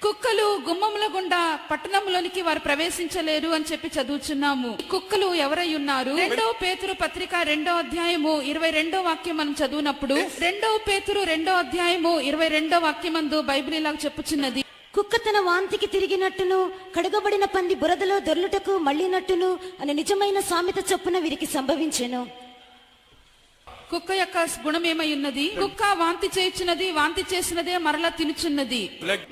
కుక్కలు గుమ్మముల గుండా పట్టణంలోనికి వారు ప్రవేశించలేరు అని చెప్పి చదువుచున్నాము. కుక్కలు ఎవరై ఉన్నారు? 2వ పేతురు పత్రిక 2వ అధ్యాయము 22వ వాక్యం మనం చదువునప్పుడు 2వ పేతురు 2వ అధ్యాయము 22వ వాక్యమందు బైబిల్ ఇలా చెప్పుచున్నది, కుక్క తన వాంతికి తిరిగినట్టును కడగబడిన పంది బురదలో దొర్లుటకు మళ్ళినట్టును అని నిజమైన సామెత చొప్పున వీరికి సంభవించెను. కుక్క యొక్క గుణం ఏమై ఉన్నది? కుక్క వాంతి చేయుచున్నది, వాంతి చేసినదే మరలా తినుచున్నది.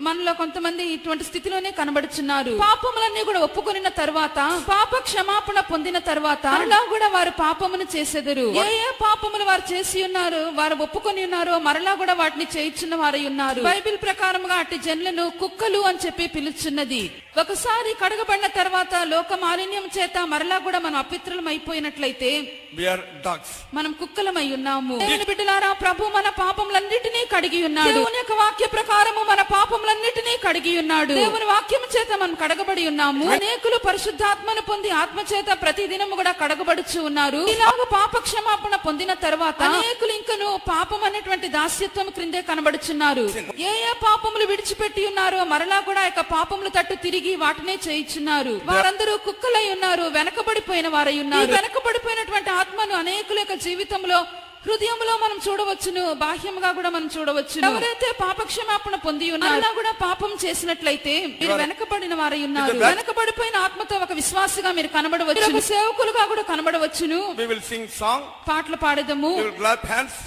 మనలో కొంతమంది ఇటువంటి స్థితిలోనే కనబడుచున్నారు. పాపములన్నీ కూడా ఒప్పుకొనిన తర్వాత, పాప క్షమాపణ పొందిన తర్వాత మరలా కూడా వారు పాపమును చేసెదరు. ఏ పాపములు వారు చేసి ఉన్నారు, వారు ఒప్పుకొని ఉన్నారో మరలా కూడా వాటిని చేయుచున్న వారై ఉన్నారు. బైబిల్ ప్రకారముగా అట్టి జనులను కుక్కలు అని చెప్పి పిలుచున్నది. ఒకసారి కడగబడిన తర్వాత లోక మాలిన్యం చేత మరలా కూడా మనం అపిత్రులం అయిపోయినట్లయితే మనం కుక్కలమై ఉన్నాము. దేవుని బిడ్డలారా, ప్రభు మన పాపములన్నిటినీ కడిగి ఉన్నాడు. దేవుని యొక్క వాక్య ప్రకారము మన పాపములన్నిటినీ కడిగి ఉన్నాడు. దేవుని వాక్యం చేత మనం కడగబడి ఉన్నాము. అనేకులు పరిశుద్ధాత్మను పొంది ఆత్మ చేత ప్రతి దినము కూడా కడగబడుచు ఉన్నారు. ఇలాగ పాప క్షమాపణ పొందిన తర్వాత అనేకులు ఇంకను పాపం అనేటువంటి దాస్యత్వం క్రిందే కనబడుచున్నారు. ఏ పాపములు విడిచిపెట్టి ఉన్నారో మరలా కూడా యొక్క పాపములు తట్టు తిరిగి వాటినే చేయించున్నారు. వారందరూ కుక్కలై ఉన్నారు, వెనకబడిపోయిన వారై ఉన్నారు. వెనకబడిపోయినటువంటి ఆత్మను అనేకుల యొక్క జీవితంలో, హృదయంలో మనం చూడవచ్చును, బాహ్యంగా కూడా మనం చూడవచ్చు. ఎవరైతే పాపక్షమాపణ పొంది ఉన్నారో కూడా పాపం చేసినట్లయితే మీరు వెనకబడిన వారై ఉన్నారు. వెనకబడిపోయిన ఆత్మతో ఒక విశ్వాసగా మీరు కనబడవచ్చు, ఒక సేవకులుగా కూడా కనబడవచ్చును. పాటలు పాడేదము,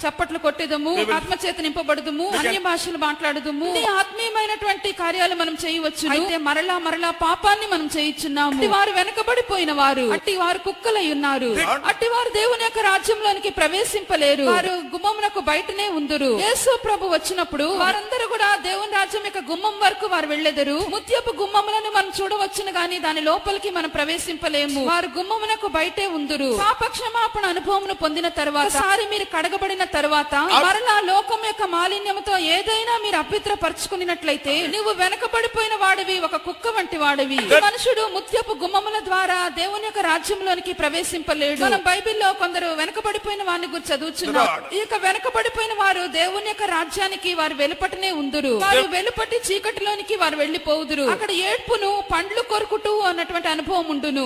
చప్పట్లు కొట్టేదము, ఆత్మ చేత నింపబడదము, అన్య భాషలు మాట్లాడదము, ఆత్మీయమైనటువంటి కార్యాలు మనం చేయవచ్చు. అయితే మరలా మరలా పాపాన్ని మనం చేయించున్నాము. వారు వెనకబడిపోయిన వారు, అట్టి వారు కుక్కలై ఉన్నారు. అట్టి వారు దేవుని యొక్క రాజ్యంలోనికి ప్రవేశింపలేరు. వారు గుమ్మమునకు బయటనే ఉందురు. యేసు ప్రభు వచ్చినప్పుడు వారందరూ కూడా దేవుని రాజ్యం యొక్క గుమ్మం వరకు వారు వెళ్ళెదరు. ముత్యపు గుమ్మములను మనం చూడవచ్చును గాని దాని లోపలికి మనం ప్రవేశింపలేము. వారు గుమ్మమునకు బయటే ఉందురు. పాప క్షమాపణ అనుభవమును పొందిన తర్వాత, సారి మీరు కడగబడిన తర్వాత మరలా లోకం యొక్క మాలిన్యముతో ఏదైనా మీరు అపవిత్రపరచుకున్నట్లయితే నువ్వు వెనకబడిపోయిన వాడివి, ఒక కుక్క వంటి వాడివి. మనుషుడు ముత్యపు గుమ్మముల ద్వారా దేవుని యొక్క రాజ్యంలోనికి ప్రవేశింపలేడు. మనం బైబిల్లో కొందరు వెనకబడిపోయిన వారిని గురించి చదువు. ఈ యొక్క వెనకబడిపోయిన వారు దేవుని యొక్క రాజ్యానికి వారు వెలుపటనే ఉందురు. వారు వెలుపటి చీకటిలోనికి వారు వెళ్లిపోవుదురు. అక్కడ ఏడ్పును, పండ్లు కొరుకుటూ అన్నటువంటి అనుభవం ఉండును.